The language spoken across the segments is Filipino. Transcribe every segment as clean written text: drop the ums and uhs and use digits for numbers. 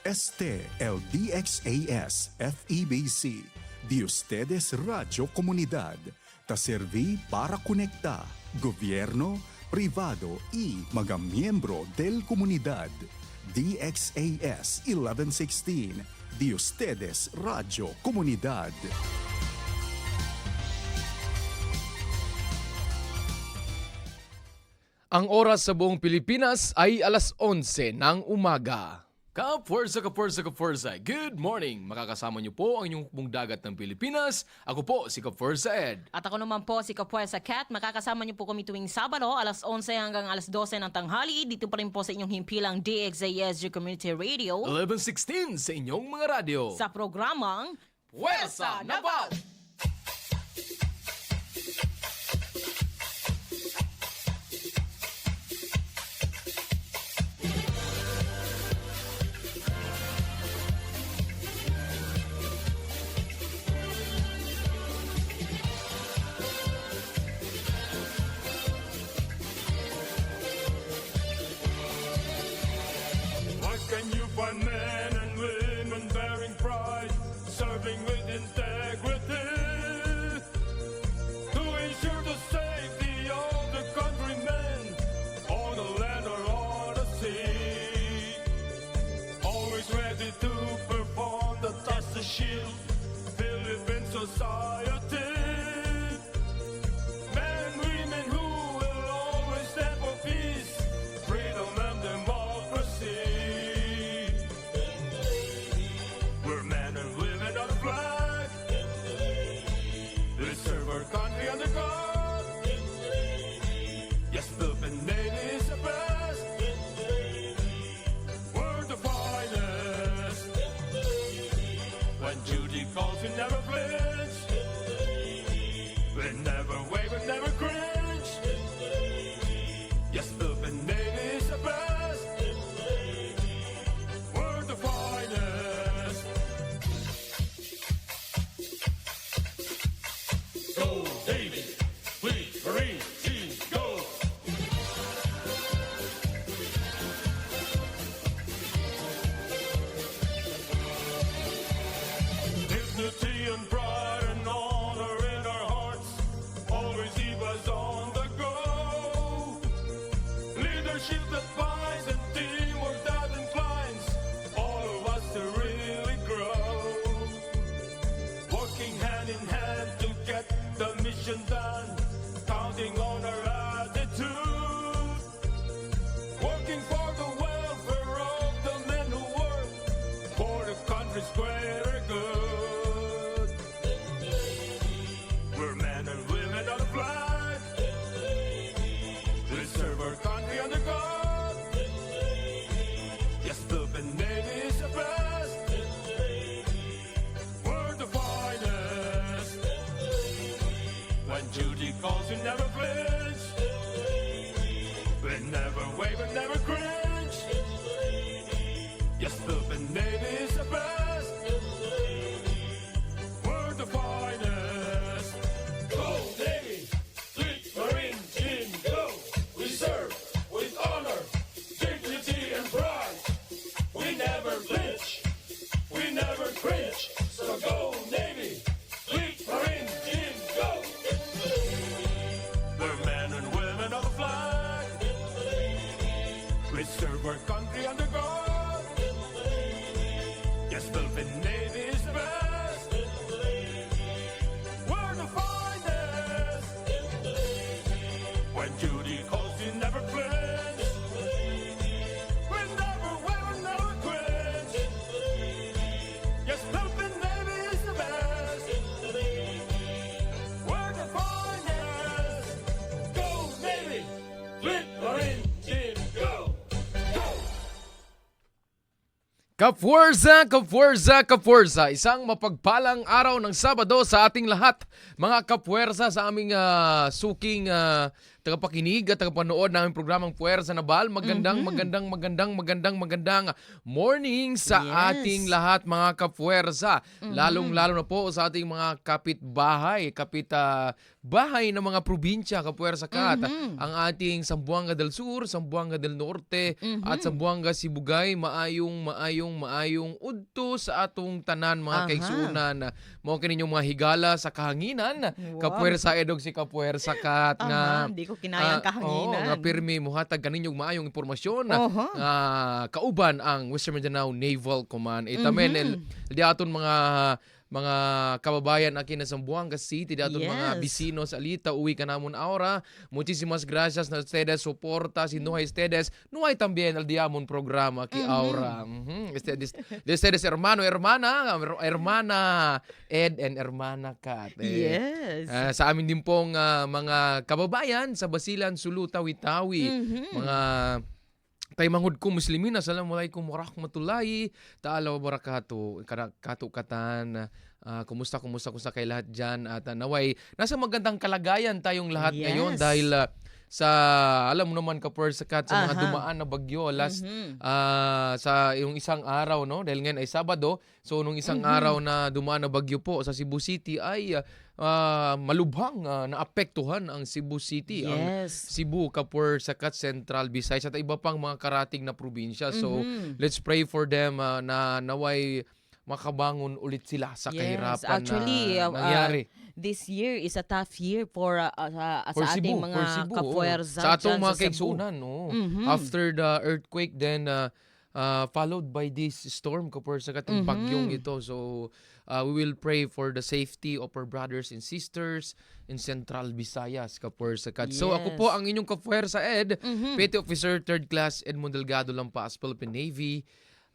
Este el DXAS FEBC, de ustedes Radio Comunidad, ta serví para conectar gobierno, privado y mga miyembro del comunidad. DXAS 1116, de ustedes Radio Comunidad. Ang oras sa buong Pilipinas ay alas 11 ng umaga. Kapwersa, kapwersa, kapwersa. Good morning! Makakasama niyo po ang inyong pong dagat ng Pilipinas. Ako po si Kapwersa Ed. At ako naman po si Kapwersa Kat. Makakasama niyo po kami tuwing Sabado, alas 11 hanggang alas 12 ng tanghali. Dito pa rin po sa inyong himpilang DXASG Community Radio. 11:16 sa inyong mga radyo. Sa programang Pwersa Nabat! What can you find men and women bearing pride, serving with integrity, to ensure the safety of the countrymen on the land or on the sea, always ready to perform the task to shield Philippine society. Men, women who will always stand for peace, freedom and democracy. We're men and women on the flag. We serve our country under God. Yes, Philippine Navy is the best. We're the finest. When duty calls, we never flinch. We never waver, never cringe. Yes, Philippine Navy is the best. We're the finest. Go Navy, Fleet, Marine, Team, go! Dignity and pride and honor in our hearts always keep us on the go. Leadership that binds and teamwork that inclines all of us to really grow. Working hand in hand to get the mission done, counting on our attitude. Working for the welfare of the men who work for the country's greater good. We're men and women on the flag. We serve our country under God. Yes, Philippine Navy is the best. We're the finest. When duty calls, we never flinch. We never waver, never cringe. Yes, Philippine Navy is the best. We're the finest. Go Navy, Fleet, Marine, Team, go! We serve with honor, dignity and pride. We never flinch, we never cringe. So go Navy, Fleet, Marine, Team, go! We're men and women of the flag. We serve our country under God. Yes, Philippine Navy is the best. We're the finest. When duty calls, we never flinch. We never waver, never cringe. Yes, Philippine Navy is the best. We're the finest. Go Navy, Fleet, Marine, Team, go! Go! Kapwersa, kapwersa, kapwersa. Isang mapagpalang araw ng Sabado sa ating lahat. Mga kapwersa sa aming suking tagapakinig at tagapanood ng aming programang Puwersa na Bal. Magandang morning sa ating lahat mga kapuwersa. Lalong-lalo na po sa ating mga kapitbahay, bahay ng mga probinsya, kapuwersa kat. Ang ating Zamboanga del Sur, Zamboanga del Norte, at Zamboanga Sibugay, maayong udto sa atong tanan mga kaigsunan. Mao kaninyong mga higala sa kahanginan. Kapuwersa edog si kapuwersa kat nga. Hindi ko kinayang kahanginan. Nga pirmi muhatag kaninyong maayong impormasyon kauban ang Western Mindanao Naval Command. Itamen di aton mga kababayan akin na Zamboanga City, di aton mga bisino sa Alita, uwi ka namon ahora. Muchísimas gracias na ustedes soporta, si Nuhay ustedes, Nuhay también al diamond programa ki ahora. Ustedes hermano, hermana Ed and hermana Kat. Yes. Sa amin din pong mga kababayan sa Basilan, Sulu, Tawi-Tawi, mga tay mangud ko muslimin, assalamualaikum warahmatullahi ta'ala wabarakatuh. Katukatan, kumusta kay lahat dyan, at naway nasa magandang kalagayan tayong lahat ngayon dahil sa alam mo naman kapuwersa kat sa mga dumaan na bagyo sa yung isang araw, no, dahil ngayon ay Sabado, so nung isang araw na dumaan na bagyo po sa Cebu City ay malubhang naapektuhan ang Cebu City, ang Cebu, Kapuwersa kat, Central Visayas at iba pang mga karating na probinsya. So let's pray for them na naway makabangon ulit sila sa kahirapan actually, na nangyari. This year is a tough year for sa Cebu, ating mga kapuwersa. Sa atong mga Cebu. kaigsunan, no? After the earthquake, then followed by this storm, kapuwersa kat, ang bagyong ito. So we will pray for the safety of our brothers and sisters in Central Visayas, kapuwersa kat. So ako po ang inyong kapuwersa Ed, Petty Officer 3rd Class Edmond Delgado Lampas, Philippine Navy,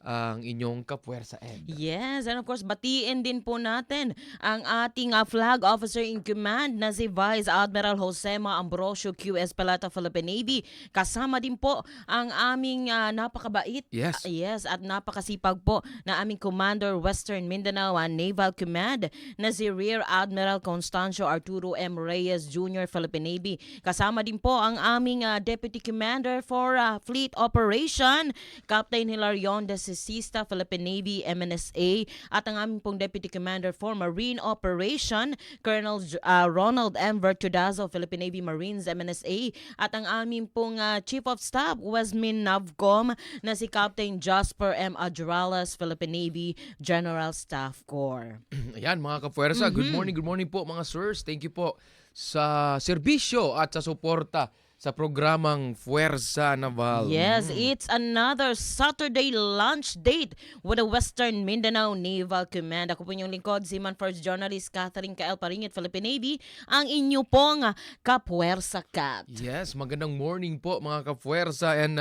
ang inyong kapuwersa Ed. Yes, and of course, batiin din po natin ang ating Flag Officer in Command na si Vice Admiral Josema Ambrosio QS Pelata, Philippine Navy. Kasama din po ang aming napakabait at napakasipag po na aming Commander Western Mindanao Naval Command na si Rear Admiral Constancio Arturo M. Reyes Jr., Philippine Navy. Kasama din po ang aming Deputy Commander for Fleet Operation, Captain Hilarion de Sista, Philippine Navy, MNSA, at ang aming pong Deputy Commander for Marine Operation, Colonel Ronald M. Vertudazo, Philippine Navy Marines, MNSA, at ang aming pong Chief of Staff, Westmin Navcom, na si Captain Jasper M. Adralas, Philippine Navy General Staff Corps. Ayan mga kapuwersa, good morning po mga sirs. Thank you po sa serbisyo at sa suporta sa programang Puwersa Naval. Yes, it's another Saturday lunch date with the Western Mindanao Naval Command. Ako po inyong lingkod, Seaman First Journalist Catherine Kael Paringit, Philippine Navy, ang inyo pong Kapuwersa Kat. Yes, magandang morning po mga kapuwersa, and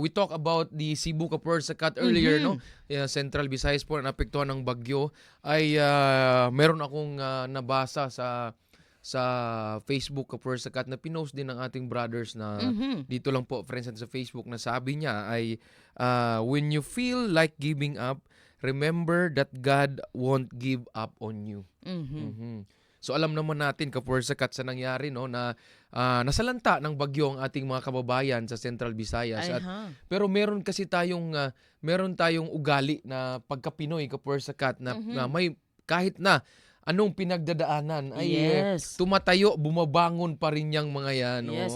we talk about the Cebu Kapuwersa Kat earlier, no? Central Visayas po na napektuhan ng bagyo ay meron akong nabasa sa Facebook Kapuwersa Kat na pinost din ng ating brothers na dito lang po, friends sa Facebook, na sabi niya ay when you feel like giving up, remember that God won't give up on you. So alam naman natin Kapuwersa Kat sa nangyari, no, na nasalanta ng bagyo ang ating mga kababayan sa Central Visayas. Pero meron kasi tayong ugali na pagka-Pinoy Kapuwersa Kat na may kahit na anong pinagdadaanan ay tumatayo, bumabangon pa rin yung mga yan. Yes,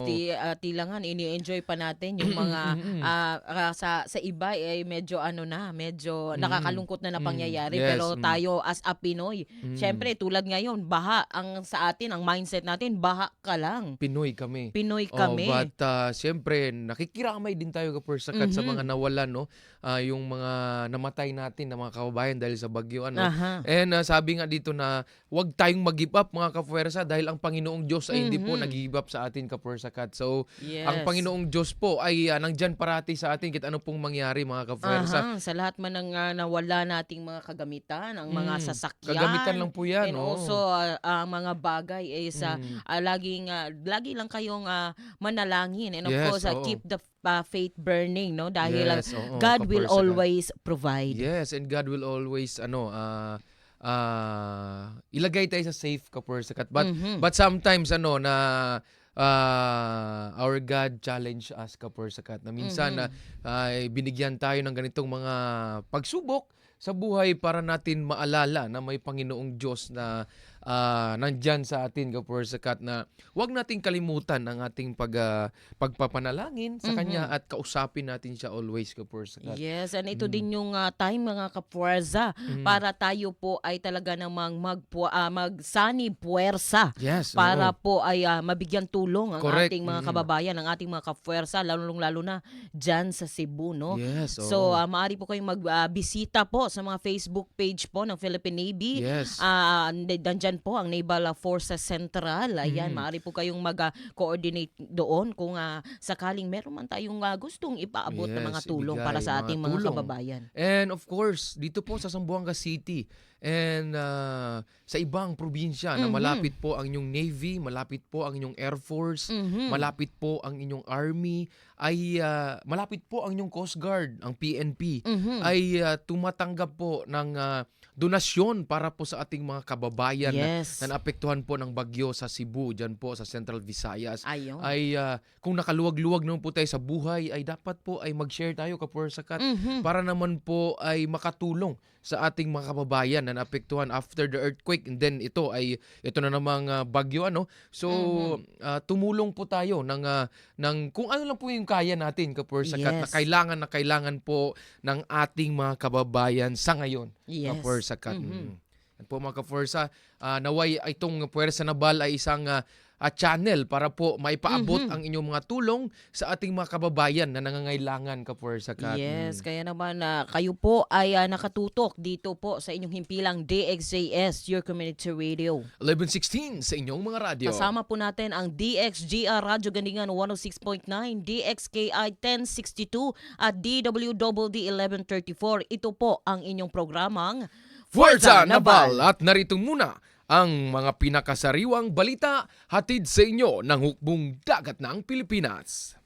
tilangan, ini-enjoy pa natin yung mga sa iba ay medyo nakakalungkot na pangyayari. Pero tayo as a Pinoy, syempre tulad ngayon, baha ang sa atin, ang mindset natin, baha ka lang. Pinoy kami. But syempre nakikiramay din tayo Kapuwersa Kat sa mga nawalan, no? Yung mga namatay natin na mga kababayan dahil sa bagyo, ano. And sabi nga dito na huwag tayong mag-give up mga kapuwersa dahil ang Panginoong Diyos ay hindi po nag-give up sa atin Kapuwersa Kat. So ang Panginoong Diyos po ay nandyan parati sa atin kahit ano pong mangyari mga kapuwersa. Sa lahat man ng nawala nating mga kagamitan, ang mga sasakyan. Kagamitan lang po yan. And also mga bagay is lagi lang kayong manalangin. And of course, keep the faith burning, no? Dahil God will always provide. Yes, and God will always ilagay tayo sa safe Kapuwersa Kat. But sometimes our God challenge us Kapursakat na minsan ay binigyan tayo ng ganitong mga pagsubok sa buhay para natin maalala na may Panginoong Diyos na nandyan sa atin Kapursakat na huwag nating kalimutan ang ating pagpapanalangin sa Kanya at kausapin natin siya always Kapursakat. Yes, and ito din yung time mga kapwersa para tayo po ay talaga namang magsani puwersa Yes, para oo. po ay mabigyan tulong ang Correct. ating mga kababayan, ang ating mga kapwersa, lalo na dyan sa Cebu, no? Yes, oo. So, maaari po kayong magbisita po sa mga Facebook page po ng Philippine Navy. Yes. Nandyan po ang Naval Forces Central. Ayan, maaari po kayong mag-coordinate doon kung sakaling meron man tayong gustong ipaabot ng mga Yes, tulong ibigay para sa mga ating mga tulong. kababayan. And of course, dito po sa Zamboanga City and sa ibang probinsya na malapit po ang inyong Navy, malapit po ang inyong Air Force, malapit po ang inyong Army, ay malapit po ang inyong Coast Guard, ang PNP, ay tumatanggap po ng donasyon para po sa ating mga kababayan Yes. na naapektuhan po ng bagyo sa Cebu, dyan po sa Central Visayas. Ayun. Ay kung nakaluwag-luwag naman po tayo sa buhay, ay dapat po ay mag-share tayo Kapursakat para naman po ay makatulong sa ating mga kababayan na naapektuhan after the earthquake, and then ito na namang bagyo So tumulong po tayo ng kung ano lang po yung kaya natin Kapursakat Yes. na kailangan po ng ating mga kababayan sa ngayon. Yes. Kapursakat. Yan po mga Kaforsa, naway itong Puwersa Nabal ay isang channel para po maipaabot ang inyong mga tulong sa ating mga kababayan na nangangailangan Kaforsakat. Yes, kaya naman kayo po ay nakatutok dito po sa inyong himpilang DXJS, Your Community Radio. 11:16 sa inyong mga radyo. Kasama po natin ang DXGR Radyo Gandingan 106.9, DXKI 1062 at DWDD 1134. Ito po ang inyong programang Puwersa Nabal! At narito muna ang mga pinakasariwang balita hatid sa inyo ng hukbong dagat ng Pilipinas.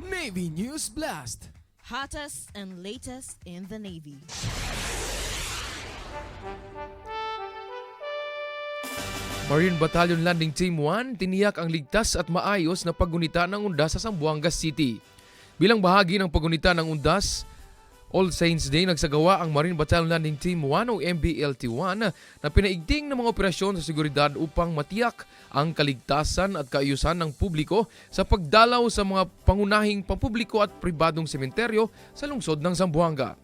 Navy News Blast. Hottest and latest in the Navy. Marine Battalion Landing Team 1 tiniyak ang ligtas at maayos na paggunita ng undas sa Zamboanga City. Bilang bahagi ng paggunita ng undas, All Saints Day nagsagawa ang Marine Battalion Landing Team 1 o MBLT-1 na pinaigting ng mga operasyon sa seguridad upang matiyak ang kaligtasan at kaayusan ng publiko sa pagdalaw sa mga pangunahing pampubliko at pribadong sementeryo sa lungsod ng Zamboanga.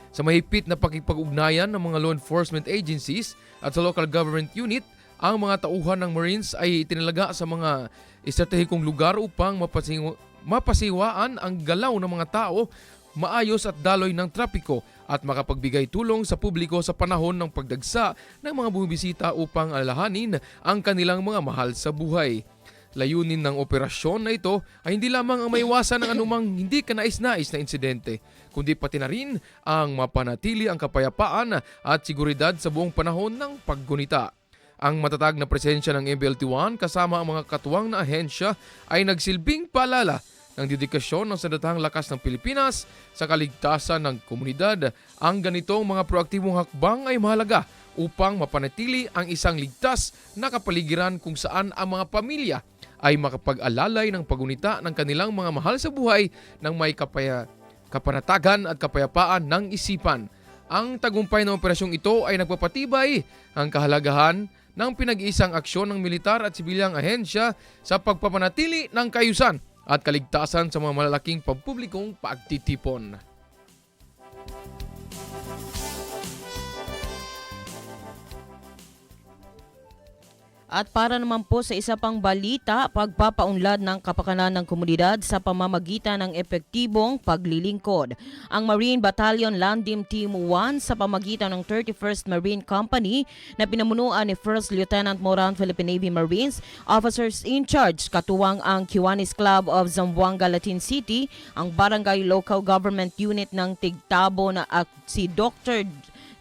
Sa mahigpit na pakikipag-ugnayan ng mga law enforcement agencies at sa local government unit, ang mga tauhan ng Marines ay itinalaga sa mga estratehikong lugar upang mapasiwaan ang galaw ng mga tao, maayos at daloy ng trapiko at makapagbigay tulong sa publiko sa panahon ng pagdagsa ng mga bumibisita upang alalahanin ang kanilang mga mahal sa buhay. Layunin ng operasyon na ito ay hindi lamang ang maiwasan ng anumang hindi kanais-nais na insidente, kundi pati na rin ang mapanatili ang kapayapaan at seguridad sa buong panahon ng paggunita. Ang matatag na presensya ng MBLT-1 kasama ang mga katuwang na ahensya ay nagsilbing paalala ng dedikasyon ng Sandatahang Lakas ng Pilipinas sa kaligtasan ng komunidad. Ang ganitong mga proaktibong hakbang ay mahalaga upang mapanatili ang isang ligtas na kapaligiran kung saan ang mga pamilya ay makapag-alalay ng pagunita ng kanilang mga mahal sa buhay ng may kapanatagan at kapayapaan ng isipan. Ang tagumpay ng operasyong ito ay nagpapatibay ang kahalagahan ng pinag-iisang aksyon ng militar at sibilyang ahensya sa pagpapanatili ng kaayusan at kaligtasan sa mga malalaking pampublikong pagtitipon. At para naman po sa isa pang balita, pagpapaunlad ng kapakanan ng komunidad sa pamamagitan ng epektibong paglilingkod. Ang Marine Battalion Landing Team 1 sa pamamagitan ng 31st Marine Company na pinamunuan ni First Lieutenant Moran Philippine Navy Marines, officers in charge, katuwang ang Kiwanis Club of Zamboanga, Latin City, ang Barangay Local Government Unit ng Tigtabo na si Dr.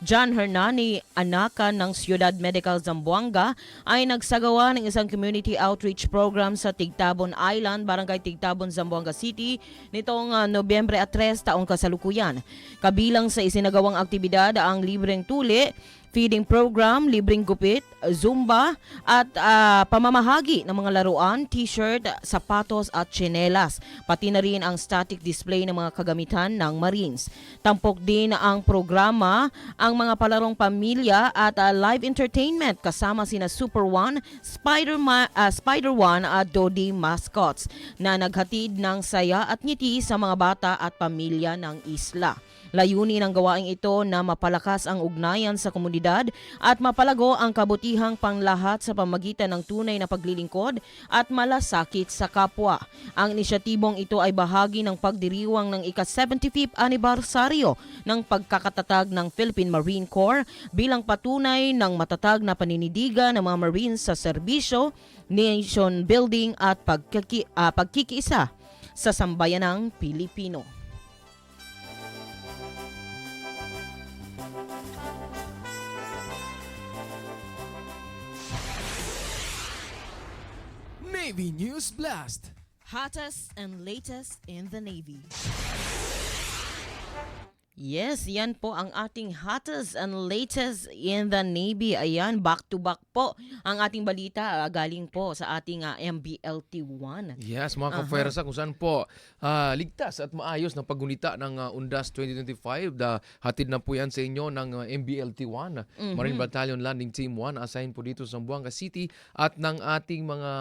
John Hernani Anaka ng Ciudad Medical Zamboanga ay nagsagawa ng isang community outreach program sa Tigtabon Island, Barangay Tigtabon, Zamboanga City nitong Nobyembre 3 taong kasalukuyan. Kabilang sa isinagawang aktibidad ang libreng tuli, feeding program, libreng gupit, Zumba, at pamamahagi ng mga laruan, t-shirt, sapatos at tsinelas. Pati na rin ang static display ng mga kagamitan ng Marines. Tampok din ang programa, ang mga palarong pamilya at live entertainment kasama sina Super One, Spider One at Dodi mascots na naghatid ng saya at ngiti sa mga bata at pamilya ng isla. Layunin ng gawaing ito na mapalakas ang ugnayan sa komunidad at mapalago ang kabutihang panglahat sa pamagitan ng tunay na paglilingkod at malasakit sa kapwa. Ang inisyatibong ito ay bahagi ng pagdiriwang ng ika-75th anibersaryo ng pagkakatatag ng Philippine Marine Corps bilang patunay ng matatag na paninindigan ng mga Marines sa serbisyo, nation building at pagkikiisa sa sambayanang Pilipino. Navy News Blast. Hottest and latest in the Navy. Yes, yan po ang ating hottest and latest in the Navy. Ayan, back to back po ang ating balita galing po sa ating MBLT1. Yes, mga ka-Fuerza, kung saan po ligtas at maayos na paggunita ng UNDAS 2025. Hatid na po yan sa inyo ng MBLT1, Marine Battalion Landing Team 1, assigned po dito sa Zamboanga City at ng ating mga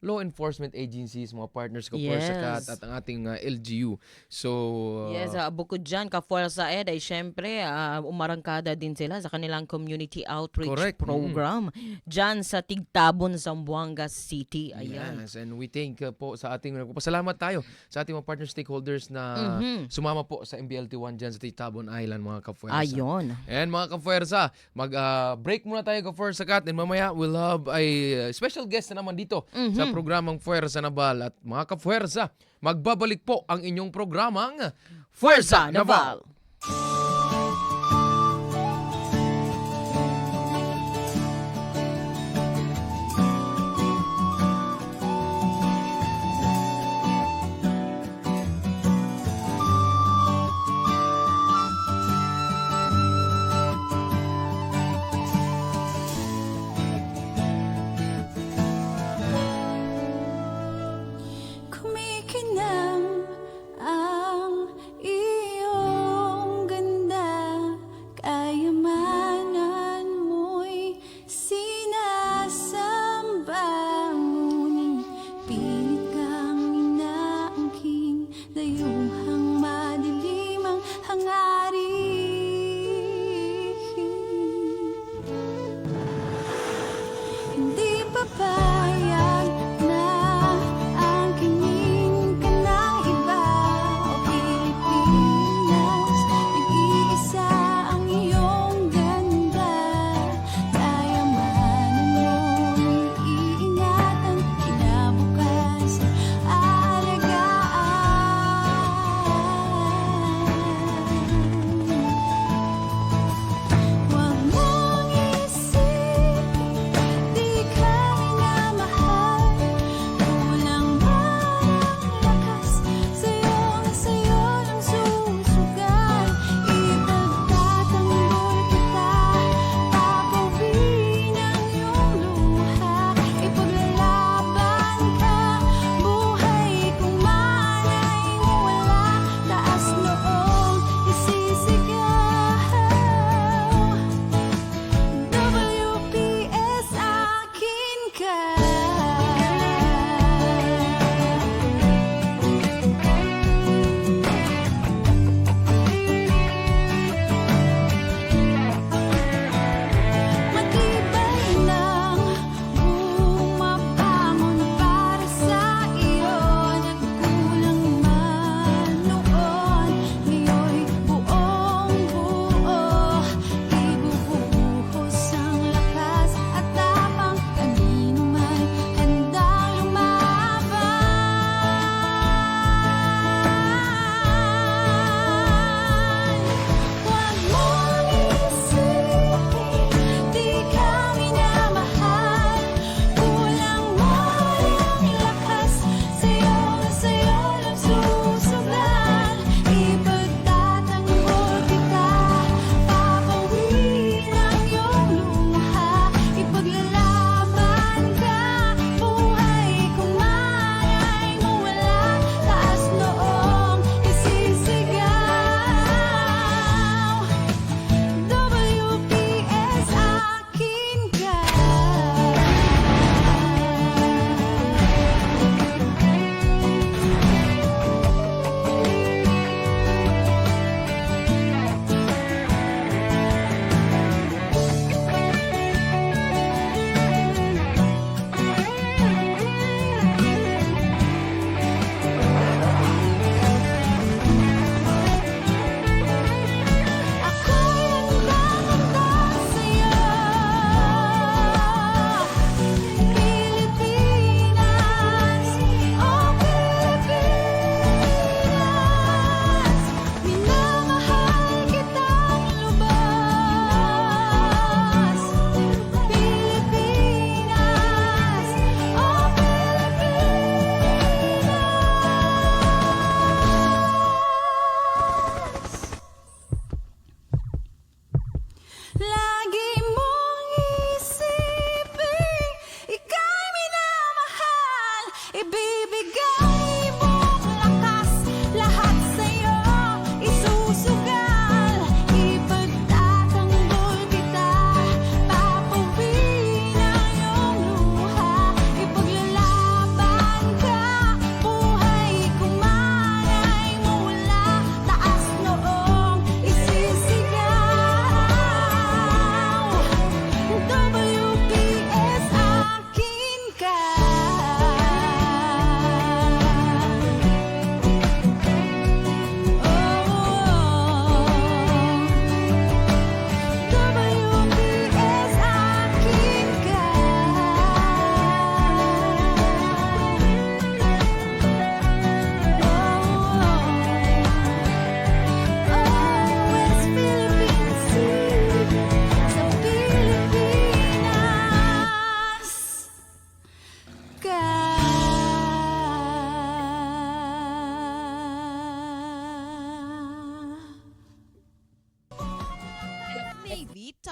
law enforcement agencies, mga partners ko, Forsacat at ang ating LGU. So, yes, bukod dyan, ka-Forza Ed ay syempre umarangkada din sila sa kanilang community outreach program dyan sa Tigtabon, Zamboanga City. Ayan. Yes, and we thank po sa ating, pasalamat tayo sa ating mga partner stakeholders na sumama po sa MBLT1 dyan sa Tigtabon Island, mga ka-Fuerza. Ayun. And mga ka-Fuerza, mag-break muna tayo, ka-Forsacat, and mamaya we'll have a special guest na naman dito sa programang Fuerza Naval. At mga ka-Fuerza, magbabalik po ang inyong programang Fuerza Naval. Kumikinang ang iyong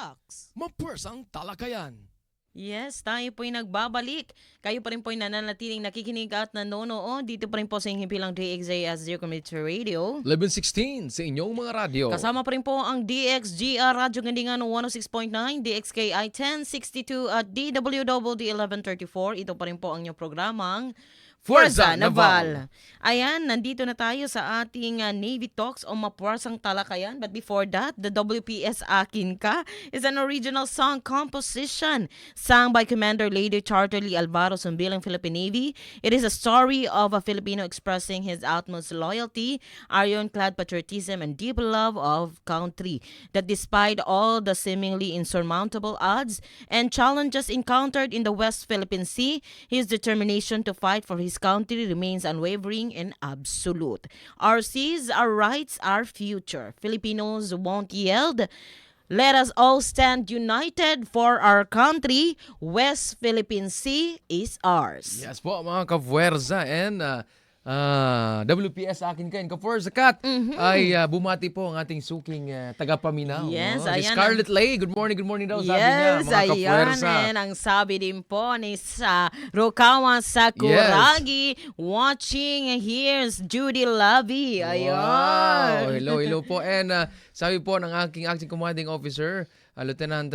Talks. Mapuwersang talakayan. Yes, tayo po'y nagbabalik. Kayo pa rin po'y nananatiling nakikinig at nanonood. Dito pa rin po sa inyong pilang DXJS0 Community Radio. 11:16 sa inyong mga radyo. Kasama pa rin po ang DXGR Radyo Gandingan 106.9, DXKI 1062 at DWD 1134. Ito pa rin po ang inyong programang Fuerza Naval. Ayan, nandito na tayo sa ating Navy Talks o Mapuwersang Talakayan. But before that, the WPS Akin Ka is an original song composition sung by Commander Lady Charterly Alvaro Sumbilang Philippine Navy. It is a story of a Filipino expressing his utmost loyalty, ironclad patriotism, and deep love of country. That despite all the seemingly insurmountable odds and challenges encountered in the West Philippine Sea, his determination to fight for his country remains unwavering and absolute. Our seas, our rights, our future. Filipinos won't yield. Let us all stand united for our country. West Philippine Sea is ours. Yes po mga kapuwersa and WPS Akin Ka and Kapuwersa Kat ay bumati po ang ating suking tagapaminaw. Yes, Si ayan Scarlett Lay. Good morning daw sabi niya mga kapuwersa. ayan ang sabi din po ni sa Rokawa Sakuragi. Watching, here's Judy Lovey. Wow. Ayan. Hello po. And sabi po ng aking acting commanding officer, Lieutenant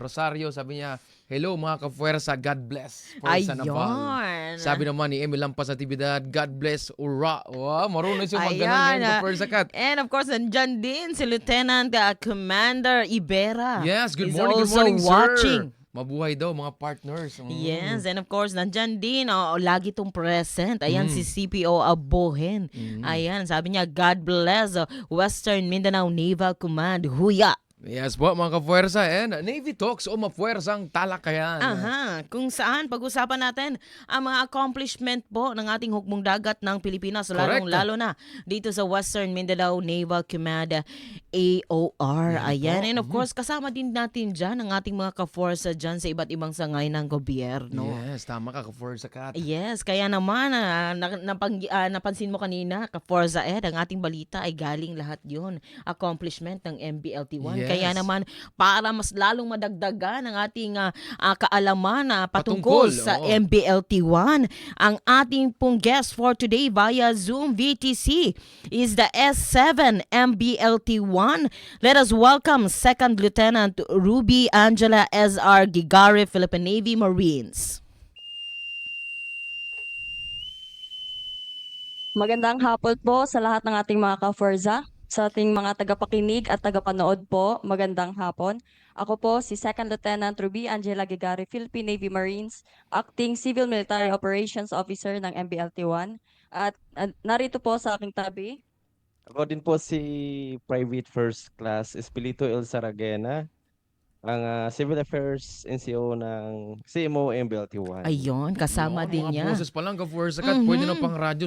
Rosario, sabi niya, hello mga kapuwersa, God bless. Puwersa Naval. Ayun. Sabi naman ni Emil Lampas Natividad, God bless, ura. Wow, marunong siya mag-ganon Ayan, ngayon, kapuwersa Kat. And of course, nandyan din si Lieutenant Commander Ibera. Yes, good He's morning, also watching. sir. Mabuhay daw mga partners. Yes, and of course, nandyan din, lagi tong present. Ayan, si CPO Abohen. Ayan, sabi niya, God bless Western Mindanao Naval Command. Huya! Yes po mga kapuwersa. And Navy Talks o Mapuwersang Talakayan. Aha, kung saan pag-usapan natin ang mga accomplishment po ng ating hukbong dagat ng Pilipinas, Correct. lalo na dito sa Western Mindanao Naval Command AOR. Ayan, and of course, kasama din natin dyan ang ating mga ka-force dyan sa iba't ibang sangay ng gobyerno. Yes, tama ka kapuwersa Kat. Yes, kaya naman, napansin mo kanina, ka-Forza Ed, ang ating balita ay galing lahat yon accomplishment ng MBLT1. Yes. Kaya naman, para mas lalong madagdagan ang ating kaalaman patungkol Patungkol, sa oo. MBLT1, ang ating pong guest for today via Zoom VTC is the S7 MBLT1. Let us welcome Second Lieutenant Ruby Angela S.R. Gigare, Philippine Navy Marines. Magandang hapon po sa lahat ng ating mga ka-Forza, sa ating mga tagapakinig at tagapanood po. Magandang hapon. Ako po si Second Lieutenant Ruby Angela Gigari, Philippine Navy Marines, Acting Civil Military Operations Officer ng MBLT1. At narito po sa aking tabi, Ako din po si Private First Class Espilito El Saragena, ang Civil Affairs NCO ng CMO MBLT1. Ayun, kasama Oo, din mga niya. boses pa lang kapuwersa Kat. Pwede na pang radyo.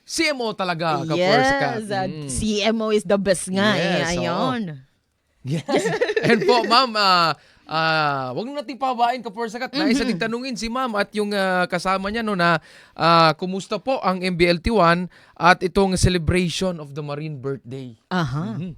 CMO talaga kapuwersa Kat. Yes, CMO is the best nga Yes, Ayun. Yes. And po, ma'am, wag na natin pababain kapuwersa Kat. Nais natin tanungin si ma'am at yung kasama niya no na kumusta po ang MBLT1 at itong celebration of the Marine Birthday. Aha.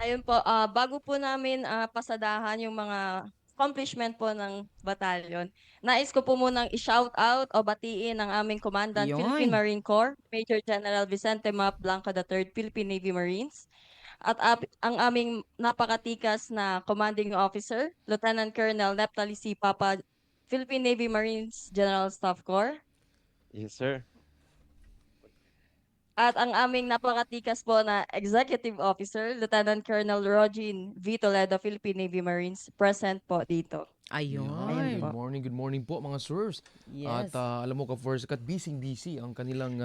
ayun po, bago po namin pasadahan yung mga accomplishment po ng batalyon, nais ko po munang i-shout out o batiin ang aming Commandant Yun. Philippine Marine Corps, Major General Vicente Map Blanca III, Philippine Navy Marines, at ang aming napakatikas na Commanding Officer, Lieutenant Colonel Neptali C. Papa, Philippine Navy Marines General Staff Corps, Yes, sir. at ang aming napakatikas po na Executive Officer, Lieutenant Colonel Rogin V. Toledo, Philippine Navy Marines, present po dito. Ayun. Yan. Good morning po mga sirs. Yes. At alam mo kapuwersa Kat, busy ang kanilang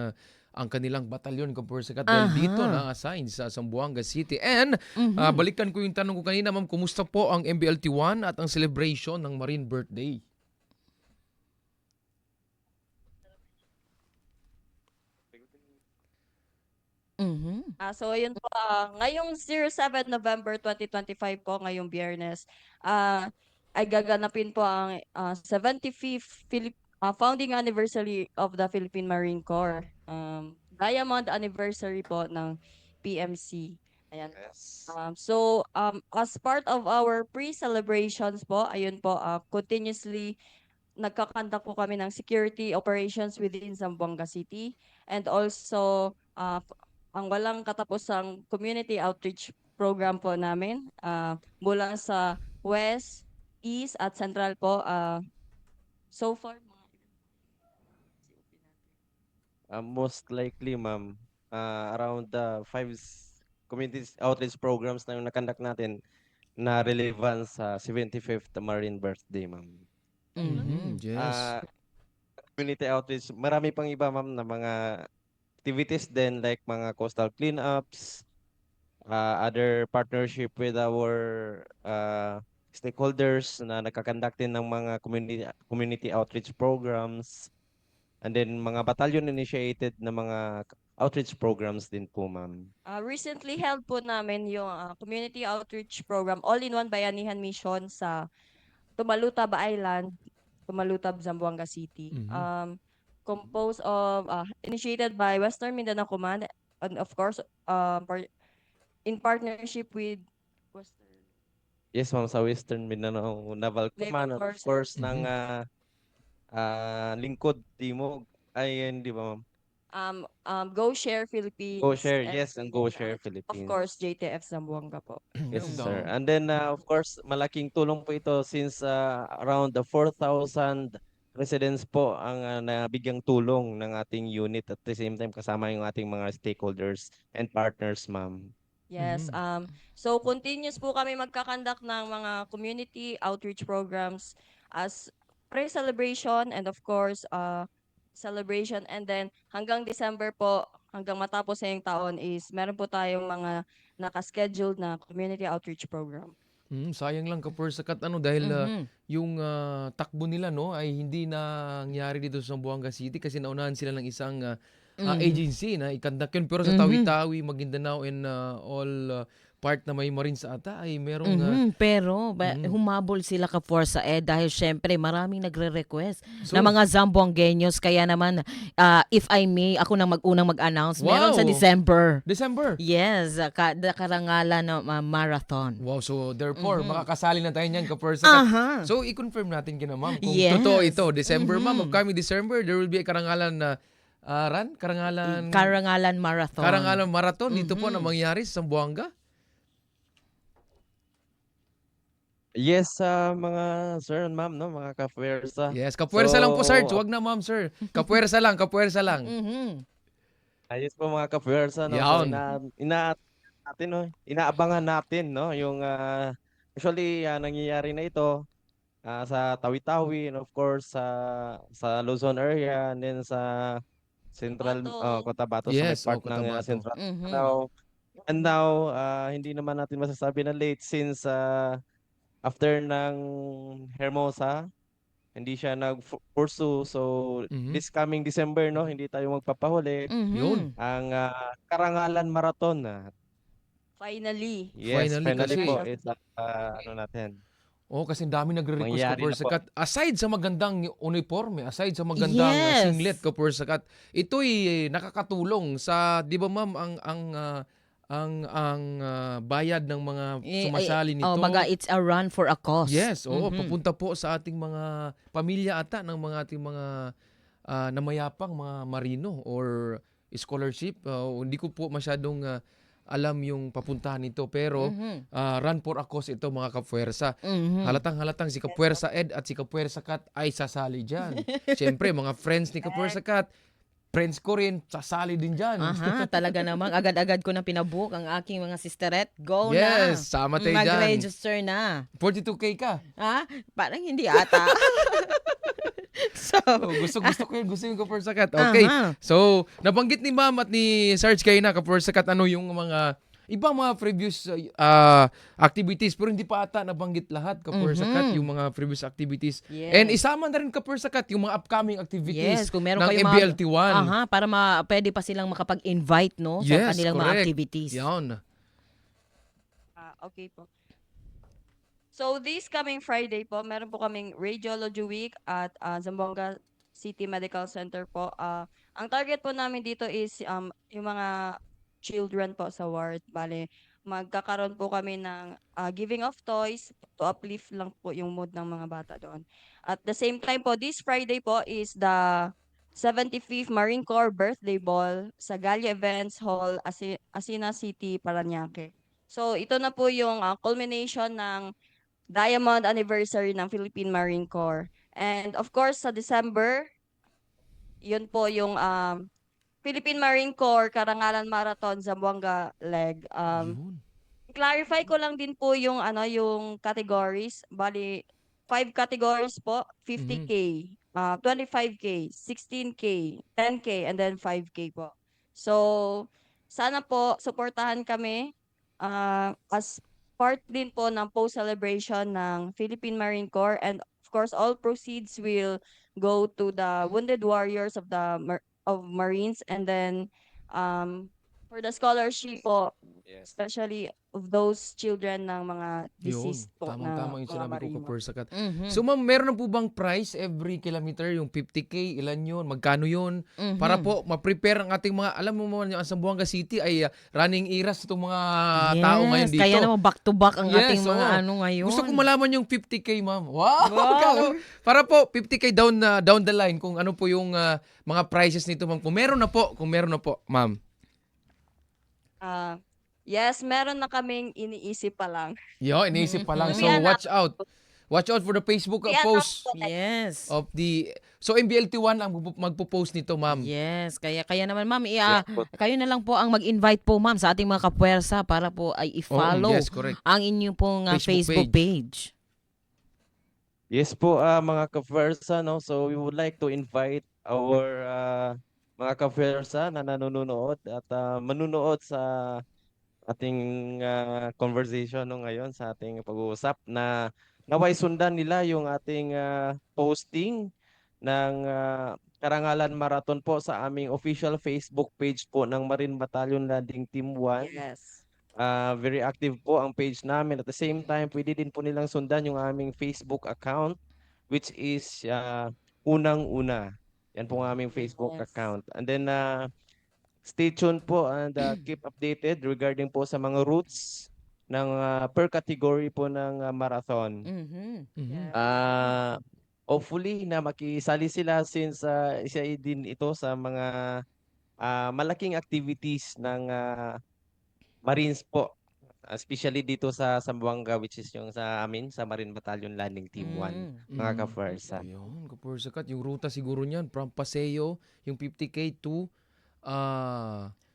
batalyon kapuwersa Kat dahil dito na-assign sa Zamboanga City. And balikan ko yung tanong ko kanina, ma'am, kumusta po ang MBLT1 at ang celebration ng Marine Birthday? So yun po, ngayong 07 November 2025 po, ngayong Biyernes, ay gaganapin po ang 75th founding anniversary of the Philippine Marine Corps. Diamond anniversary po ng PMC. Ayan. Yes. As part of our pre-celebrations po, ayun po, continuously nagkakandak po kami ng security operations within Zamboanga City, and also ang walang katapusang community outreach program po namin mula sa West, East at Central po. So far, Most likely, ma'am, around the community outreach programs na yung nakandak natin na relevant sa 75th Marine Birthday, ma'am. Mhm, yes. Ah, Community outreach, marami pang iba, ma'am, na mga activities din like mga coastal cleanups, other partnership with our stakeholders na nagkakandak din ng mga community outreach programs, and then mga battalion initiated na mga outreach programs din po, ma'am. recently held po namin yung community outreach program All-in-One Bayanihan Mission sa Tumalutab Island, Tumalutab, Zamboanga City. Mhm. Composed of, initiated by Western Mindanao Command, and of course, in partnership with Western Yes, ma'am, sa Western Mindanao Naval Naval Command, and of Forces. course ng Mhm. Lingkod Timog. Ay, hindi ba, ma'am? Go Share Philippines, Go Share, and yes, and Go Share of course, Philippines. JTF Zamboanga po. Yes, Ganun daw. sir. And then, of course, malaking tulong po ito since around the 4,000 residents po ang nabigyang tulong ng ating unit, at the same time kasama yung ating mga stakeholders and partners, ma'am. Yes, Mhm. so continuous po kami magkakandak ng mga community outreach programs as pre-celebration, and of course, celebration, and then hanggang December po, hanggang matapos na yung taon is meron po tayong mga nakascheduled na community outreach program. Sayang lang Kapursakat ano dahil Mhm. yung takbo nila no ay hindi nangyari dito sa Zamboanga City kasi naunahan sila ng isang Mhm. agency na ikandak yun pero sa Mhm. Tawi-Tawi, Maguindanao and all part na may Marines ata ay merong Pero mhm. humabol sila ka Forza dahil syempre maraming nagre-request na So, mga Zamboangueños, kaya naman if I may ako nang mag-unang mag-announce meron sa wow! December. December. Yes, karangalan na marathon. Wow, so therefore makakasali na tayo niyan Kapursakat. Aha. So i-confirm natin kina ma'am kung totoo Yes. ito. December ma'am, Mhm. upcoming December there will be a karangalan na karangalan Karangalan marathon. Karangalan Marathon dito po na Mhm. mangyari sa Zamboanga. Yes, sa mga sir and ma'am, no, mga ka-FERSA. Yes, So, kapuwersa lang po Sarge, wag na ma'am sir. Kapuwersa lang, kapuwersa lang. Mhm. ayos po mga ka-FERSA, no. So, Yan. natin, no, inaabangan natin, no, yung usually nangyayari na ito sa Tawi-Tawi, and of course sa Luzon area, and then sa Central Cotabato. Cotabato, sa may Yes, part ng Cotabato. Central Mhm. Mindanao. And now, hindi naman natin masasabi na late since after ng Hermosa, hindi siya nag-pursue. So, Mhm. this coming December, no, hindi tayo magpapahuli. Yun. Mhm. Ang Karangalan Marathon, Finally. yes, Finally finally kasi po, it's ano natin, kasi ang dami nagre-request mangyayari na po. kapuwersakat. Aside sa magandang uniforme, aside sa magandang Yes. singlet kapuwersakat, ito'y nakakatulong sa 'di ba ma'am ang bayad ng mga sumasali nito. Baga it's a run for a cause. Yes, oo, Mhm. papunta po sa ating mga pamilya ata ng mga ating mga namayapang mga marino or scholarship. Hindi ko po masyadong alam yung papuntahan nito pero Mhm. run for a cause ito mga kapuwersa. Mhm. Halatang-halatang si Kapuwersa Ed at si Kapuwersa Kat ay sasali dyan. Siyempre, mga friends ni Kapuwersa Kat, friends ko rin, sasali din dyan. Aha, talaga namang agad-agad ko na pinabook ang aking mga sisteret. Go Yes, na. sama tayo dyan. Mag-register na. 42K ka. Ha? Parang hindi ata. So, Gusto ko yun. Gusto yung Kapuwersa Kat. Okay. aha. So, nabanggit ni Ma'am at ni Sarge kayo na, Kapuwersa Kat, ano yung mga ibang mga previous activities pero hindi pa ata nabanggit lahat Kapuwersa Kat, yung mga previous activities. Yes. And isama na rin Kapuwersa Kat yung mga upcoming activities Yes, kung meron ng kayong MBLT1. Aha, para pwede pa silang makapag-invite no sa Yes, kanilang mga correct. activities. Yan. Okay po. So this coming Friday po, meron po kaming Radiology Week at Zamboanga City Medical Center po. Ang target po namin dito is yung mga children po sa ward. Bale, magkakaroon po kami ng giving of toys to uplift lang po yung mood ng mga bata doon. At the same time po, this Friday po is the 75th Marine Corps Birthday Ball sa Gallia Events Hall, Asina City, Parañaque. So ito na po yung culmination ng Diamond Anniversary ng Philippine Marine Corps. And of course, sa December, yun po yung Philippine Marine Corps Karangalan Marathon Zamboanga Leg. Yun. Clarify ko lang din po yung yung categories. Bali, 5 categories po, 50K, 25K, 16K, 10K, and then 5K po. So, sana po suportahan kami as part din po ng post-celebration ng Philippine Marine Corps, and of course all proceeds will go to the wounded warriors of the Marines, and then for the scholarship po, Yes. especially of those children ng mga Yun. deceased po Tamang-tama yung mga sinabi ko Marino. ka Sakat. Mhm. So ma'am, meron na po bang price every kilometer? Yung 50K, ilan yun? Magkano yun? Para po ma-prepare ang ating mga, alam mo naman, yung Zamboanga City ay running eras itong mga tao ngayon dito. Kaya naman back to back ang Yes, ating mga oo. ano ngayon. Gusto ko malaman yung 50K, ma'am. Wow! Wow! Para po, 50K down the line kung ano po yung mga prices nito, ma'am. Kung meron na po, ma'am. Yes, meron na kaming iniisip pa lang. Yo, iniisip pa lang. So, We watch out. Watch out for the Facebook post Yes. of the... So, MBLT1 ang magpo-post nito, ma'am. Yes, kaya naman ma'am, Yes po. kayo na lang po ang mag-invite po ma'am sa ating mga kapuwersa para po ay i-follow yes, correct. ang inyong pong Facebook Facebook page. Yes po, mga ka-Versa, no? So we would like to invite our mga ka-Versa na nanonood at manunood sa ating conversation no ngayon, sa ating pag-uusap, na naway sundan nila yung ating posting ng Karangalan Marathon po sa aming official Facebook page po ng Marine Battalion Landing Team 1. Yes. Very active po ang page namin. At the same time, pwede din po nilang sundan yung aming Facebook account, which is Unang-Una. Yan po ang aming Facebook Yes. account. And then, stay tuned po and keep updated regarding po sa mga routes ng per category po ng marathon. Mhm. Mhm. Hopefully na makisali sila since isa din ito sa mga malaking activities ng Marines po. Especially dito sa Zamboanga, which is yung sa amin, sa Marine Battalion Landing Team 1, mga Mm. ka-Versa. Ayun, Sakat. Yung ruta siguro niyan, from Paseo, yung 50K to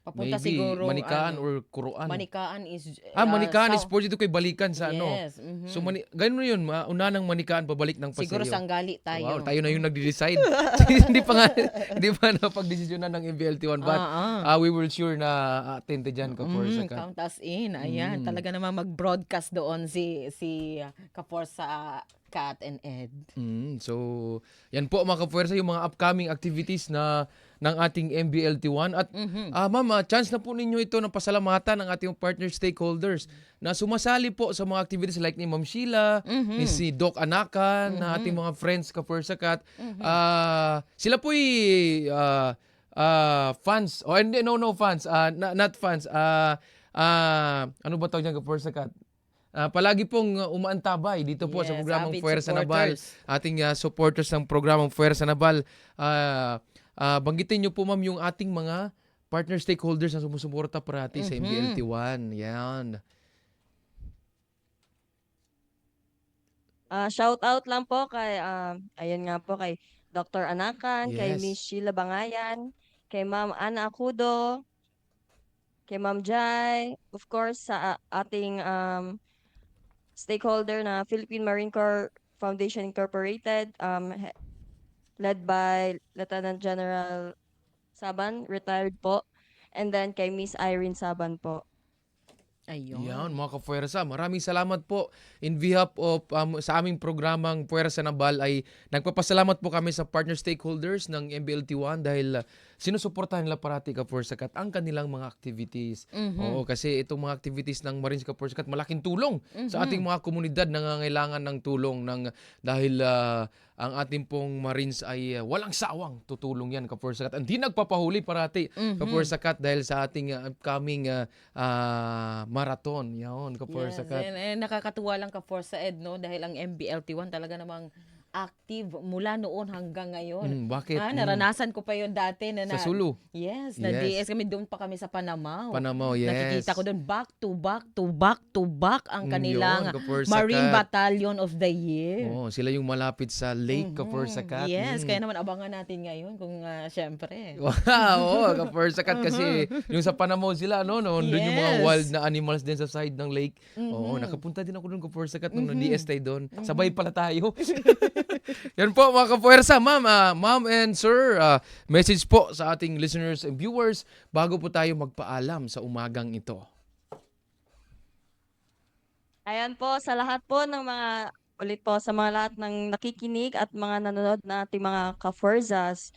Papunta maybe siguro Manikaan or Kuruan. Manikaan is Manikaan is south. for dito kay balikan sa ano. Yes. mhm. So ganun yun, una ng Manikaan pabalik ng Paseo. Siguro sanggali tayo. Wow, tayo na yung nagde-decide. hindi pa napag-desisyonan ng MBLT1, but we will sure na attend diyan ka for Sakat. Count us in. Ayan, talaga naman mag-broadcast doon si Kaforsa Kat and Ed. So, yan po mga kapuwersa yung mga upcoming activities ng ating MBLT1. At ma'am, chance na po ninyo ito ng pasalamatan ng ating partner stakeholders na sumasali po sa mga activities like ni Ma'am Sheila, ni si Doc Anakan, na ating mga friends kapuwersa Kat. Sila po fans. No fans. Not fans. Ano ba tawag niyan kapuwersa Kat? Palagi pong umaantabay dito po sa Yes, programang avid Puwersa Nabal, supporters. ating supporters ng programang Puwersa Nabal. Banggitin niyo po ma'am yung ating mga partner stakeholders na sumusuporta parati sa MBLT1. Yan. Shout out lang po kay ayun nga po kay Dr. Anakan, kay Yes. Miss Sheila Bangayan, kay Ma'am Ana Acudo, kay Ma'am Jai, of course sa ating stakeholder na Philippine Marine Corps Foundation Incorporated, led by Lieutenant General Saban, retired po, and then kay Miss Irene Saban po. Ayun. Yan, mga ka-Puwersa. Maraming salamat po in behalf of sa aming programang Puwersa Nabal ay nagpapasalamat po kami sa partner stakeholders ng MBLT1 dahil sinusuportahan nila parati Ka-Forsakat ang kanilang mga activities. Oo, kasi itong mga activities ng Marines Ka-Forsakat malaking tulong sa ating mga komunidad na nangangailangan ng tulong dahil ang ating pong Marines ay walang sawang tutulong yan Ka-Forsakat. Hindi nagpapahuli parati Ka-Forsakat dahil sa ating upcoming marathon. Yan Ka-Forsakat. Yes, and nakakatuwa lang Ka-Forza Ed, no? Dahil ang MBLT1 talaga namang active mula noon hanggang ngayon. Bakit? Naranasan ko pa yon dati Sa Sulu. Yes, Yes. na-DS kami, doon pa kami sa Panamaw. Panamaw, yes. Nakikita ko doon back to back ang kanilang Yun, Ka-Forsakat. Marine Battalion of the Year. Oo, sila yung malapit sa lake Ka-Forsakat. Yes, kaya naman abangan natin ngayon kung syempre. Wow, Ka-Forsakat kasi yung sa Panamaw sila, no? Doon yung mga Yes. wild na animals din sa side ng lake. Oo, nakapunta din ako doon Ka-Forsakat nung na-DS tayo doon. Sabay pala tayo. Yan po mga Ka-Puwersa, ma'am and sir, message po sa ating listeners and viewers bago po tayo magpaalam sa umagang ito. Ayan po, sa lahat po ng mga, ulit po, sa mga lahat ng nakikinig at mga nanonood na ating mga ka-Forzas,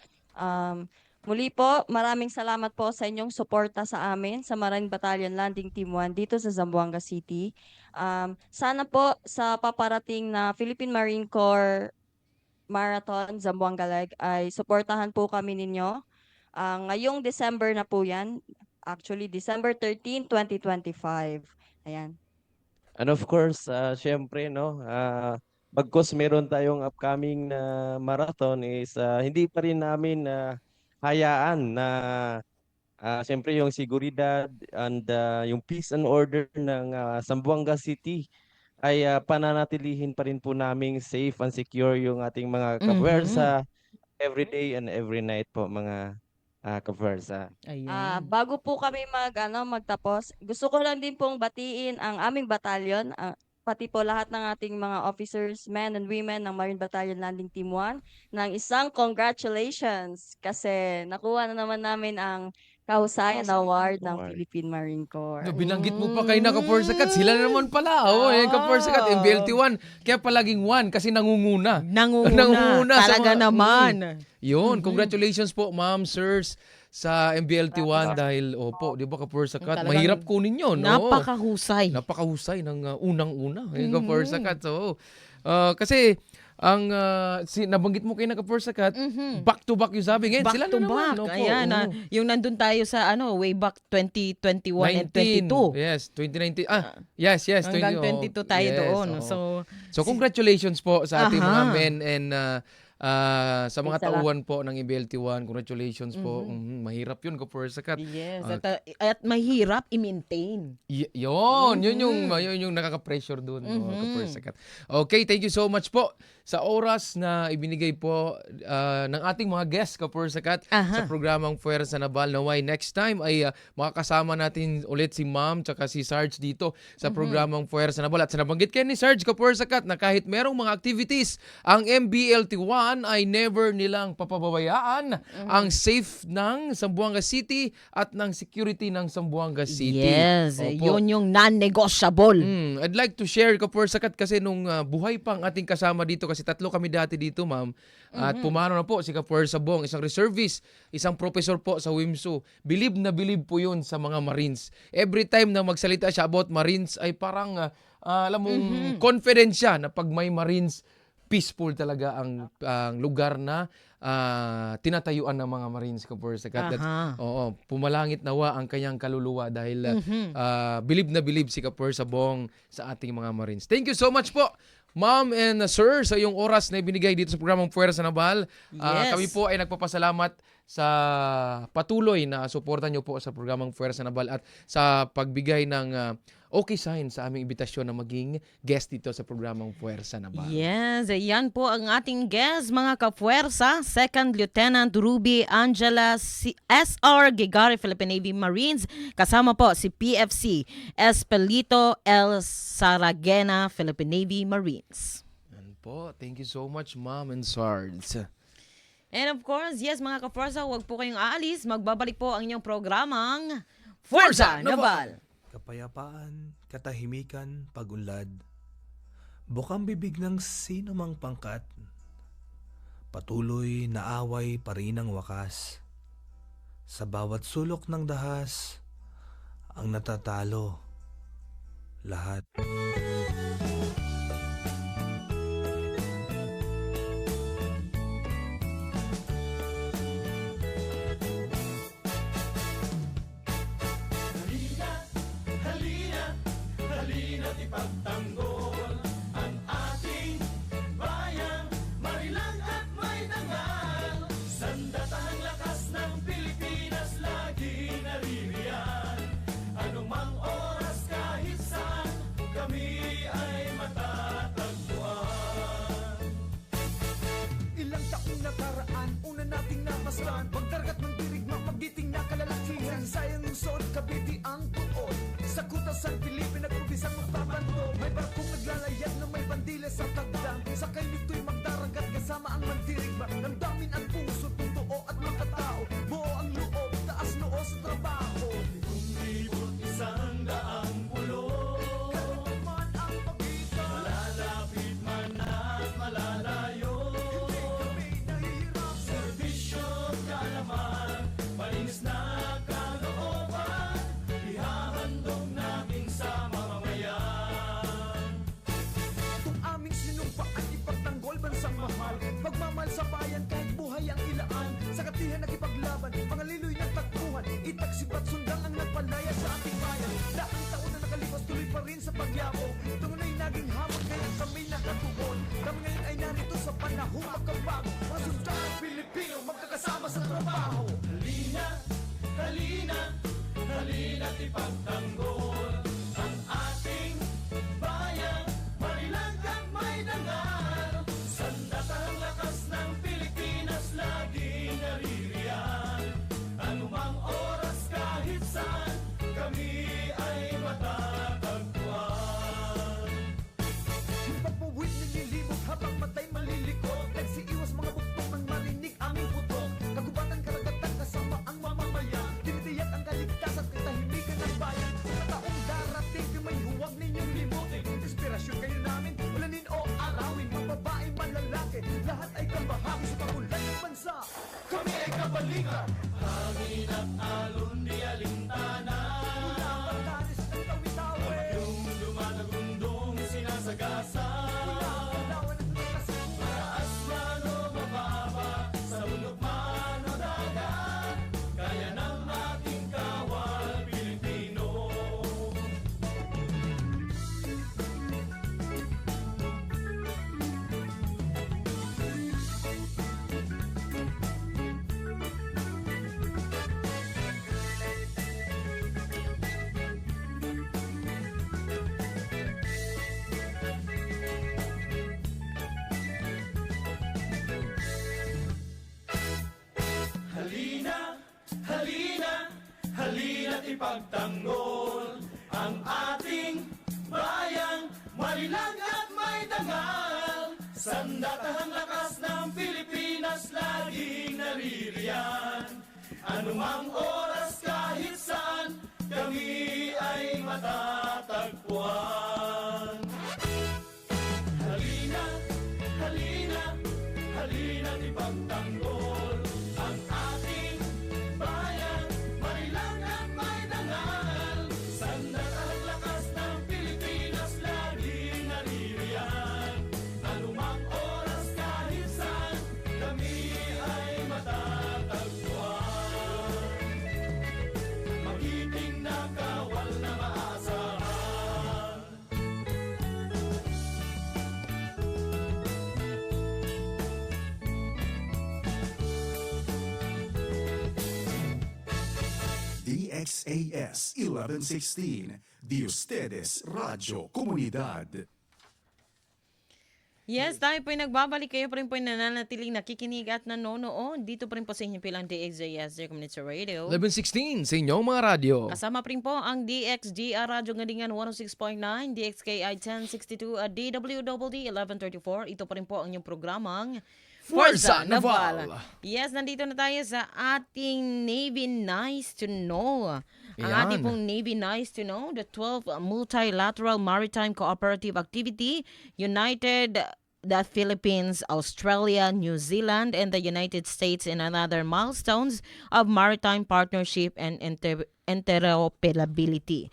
muli po, maraming salamat po sa inyong suporta sa amin sa Marine Battalion Landing Team 1 dito sa Zamboanga City. Sana po sa paparating na Philippine Marine Corps Marathon Zamboanga Leg ay suportahan po kami ninyo. Ngayong December na po yan. Actually, December 13, 2025. Ayan. And of course, syempre, no, bagkus meron tayong upcoming na marathon is hindi pa rin namin hayaan na syempre yung seguridad and yung peace and order ng Zamboanga City ay pananatilihin pa rin po naming safe and secure yung ating mga kapuwersa every day and every night po mga kapuwersa. Ayun. Bago po kami magtapos, gusto ko lang din pong batiin ang aming batalyon, pati po lahat ng ating mga officers, men and women ng Marine Battalion Landing Team 1 ng isang congratulations kasi nakuha na naman namin ang Kahusayan Award ng Philippine Marine Corps. Binanggit mo pa kayo na Ka-Forsakat, sila na naman pala. Ka-Forsakat, MBLT1, kaya palaging 1 kasi nangunguna. Nangunguna. sa Talaga mga- naman. Yun, congratulations po ma'am, sirs, sa MBLT1 dahil, di ba Ka-Forsakat, Talagang mahirap kunin yun. Napakahusay. Napakahusay ng unang-una. Ka-Forsakat. So, kasi, nabanggit mo kayo na Ka-Forsakat, back-to-back yung sabi. Ngayon, Back sila to na naman. back. Ayan, yung nandun tayo sa way back 2021 and 22. Yes, 2019. Yes. Hanggang 22 tayo doon. Oo. So, So congratulations po sa ating mga Aha. men and sa mga Salamat. tauhan po ng MBLT1. Congratulations po. Mahirap yun Ka-Forsakat. yes. At mahirap i-maintain. Yun yung nakaka-pressure doon, Ka-Forsakat. Okay, thank you so much po sa oras na ibinigay po ng ating mga guests Ka-Forsakat sa programang Puwersa Nabal. Naway next time ay makakasama natin ulit si Ma'am tsaka si Sarge dito sa programang Puwersa Nabal. At sa nabanggit kayo ni Sarge Ka-Forsakat na kahit merong mga activities, ang MBLT1 ay never nilang papababayaan ang safe ng Zamboanga City at ng security ng Zamboanga City. Yes, Opo. yun yung non-negotiable. I'd like to share Ka-Forsakat kasi nung buhay pang ating kasama dito kasi tatlo kami dati dito ma'am at pumanaw na po si Ka-Forsa Bong, isang reservist, isang professor po sa WIMSU. Bilib na bilib po yun sa mga Marines. Every time na magsalita siya about Marines ay parang alam mong confident siya na pag may Marines, peaceful talaga ang lugar na tinatayuan ng mga Marines Ka-Forsakat. Oo, pumalangit nawa ang kanyang kaluluwa dahil bilib na bilib si Ka-Forsa Bong sa ating mga Marines. Thank you so much po, Ma'am and Sir, sa iyong oras na ibinigay dito sa programang Puwersa Nabal. Yes. Kami po ay nagpapasalamat sa patuloy na suporta nyo po sa programang Puwersa Nabal at sa pagbigay ng okay sign sa aming imbitasyon na maging guest dito sa programang Puwersa Nabal. Yes, yan po ang ating guest, mga kapuwersa. Second Lieutenant Ruby Angela SR Gigari, Philippine Navy Marines. Kasama po si PFC Espelito L. Saragena, Philippine Navy Marines. Yan po. Thank you so much, Ma'am and Sarge. And of course, yes mga kapuwersa, huwag po kayong aalis. Magbabalik po ang inyong programang Puwersa Puwersa Nabal. Kapayapaan, katahimikan, pagunlad. Bukang bibig ng sino mang pangkat. Patuloy na away pa rin ang wakas. Sa bawat sulok ng dahas, ang natatalo, lahat. Halina't ipagtanggol ang ating bayang marilang at may dangal. Sandatahang lakas ng Pilipinas laging naririyan. Anumang oras kahit saan kami ay matatagpuan. Ilang taong nakaraan, una nating namasdan. Magdargat ng dirigma, magiting na kalalakihan. Sayang lungsod, Cavite ang tuon. Sa kutasan, Pilipin, nagpubisang magbabanto. May barkong naglalayag na may bandila sa tagdang. Sakay nito'y magdaragat kasama ang mandirigma. Damdamin ang puso, totoo at makatao. Buo ang loob, taas noo sa trabaho. Libot isang daang pulo, Ganun man ang pagitan, malalapit man at malalayo. kami nahihirap. Serbisyo't kaalaman, malinis na kalooban, ihahandog namin sa mamamayan. Kung aming sinumpaan, ipagtanggol bansang mahal. Pagmamahal sa bayan kahit buhay ang ilaan. Sa katihan nakipaglaban, mga liloy ng takbuhan. Itagsibat sundang ang nagpalaya sa ating bayan. Daang taon na nakalipas, tuloy pa rin sa pagyako. Tunay naging hamon, kaya kami nakatuon. Kami ngayon ay narito sa panahong magkabago. Mga sundang Pilipino, magkakasama sa trabaho. Halina't ipagtanggol ang ating bayang marilang at may dangal. Sandatahang lakas ng Pilipinas laging naririyan. Anumang oras kahit saan kami ay matatagpuan. Yung pagpuwid nililibot habang matay malilikot. Nagsiiwas mga buktok nang marinig aming putok. Kagubatan karagatan kasama ang mamamayan. Tinitiyak ang kaligtasan at katahimikan ng bayan. Sa taong darating di may huwag ninyong limutin. Inspirasyon kayo namin, ulanin o arawin. Mga babae man lalaki, lahat ay kabahagi sa pagulan ng bansa. Kami ay kabalingan, hangin at alon di alintana. Mula Batanes ng Tawi-Tawi, Yung dumadagundong sinasagasa. mula Palawan at Pangasinan. Mataas man o mababa, sa bundok man o dagat, kaya ng ating kawal Pilipino. Halina't ipagtanggol ang ating bayang marilang at may dangal. Sandatahang lakas ng Pilipinas laging naririyan. Anumang oras kahit saan kami ay matatagpuan. Halina't ipagtanggol ang ating bayang marilang at may dangal. Sandatahang lakas ng Pilipinas laging naririyan. Anumang oras kahit saan kami ay matatagpuan. Magiting na kawal na maasahan. DXAS 1116, Di Ustedes Radio Comunidad. Yes, tayo po'y nagbabalik. Kayo pa rin po'y nananatiling nakikinig at nanonood. Dito pa rin po sa inyong pilang DXJS Community Radio. 11:16 sa inyong mga radyo. Kasama pa rin po ang DXGR Radio Ngalingan 106.9, DXKI 1062 at DWWD 1134. Ito pa rin po ang inyong programang Forza Naval. Yes, nandito na tayo sa ating Navy Nice to Know. Ang Ayan. ating pong Navy Nice to Know, the 12th Multilateral Maritime Cooperative Activity, United the Philippines, Australia, New Zealand, and the United States in another milestones of maritime partnership and interoperability.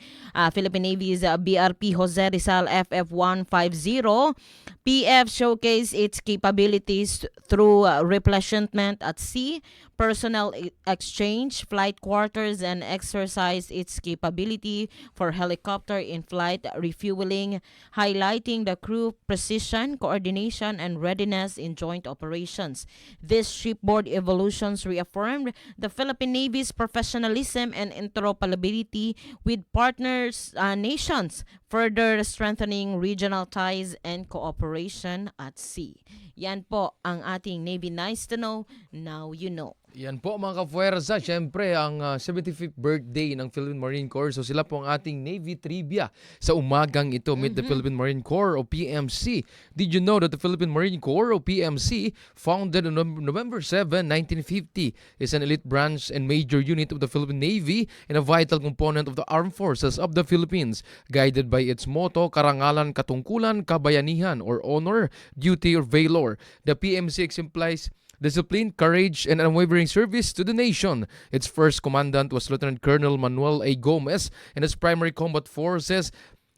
Philippine Navy's BRP Jose Rizal FF-150 PF showcased its capabilities through replenishment at sea, personnel exchange, flight quarters, and exercise its capability for helicopter in-flight refueling, highlighting the crew precision, coordination, and readiness in joint operations. These shipboard evolutions reaffirmed the Philippine Navy's professionalism and interoperability with partners nations, further strengthening regional ties and cooperation at sea. Yan po ang ating Navy Nice to Know, Now You Know. Yan po mga kapuwersa, syempre ang 75th birthday ng Philippine Marine Corps. So sila po ang ating Navy Trivia sa umagang ito. Meet the Philippine Marine Corps o PMC. Did you know that the Philippine Marine Corps o PMC, founded on November 7, 1950, is an elite branch and major unit of the Philippine Navy and a vital component of the Armed Forces of the Philippines, guided by its motto, karangalan, katungkulan, kabayanihan, or honor, duty, or valor. The PMC exemplifies discipline, courage, and unwavering service to the nation. Its first commandant was Lieutenant Colonel Manuel A. Gomez, and its primary combat forces,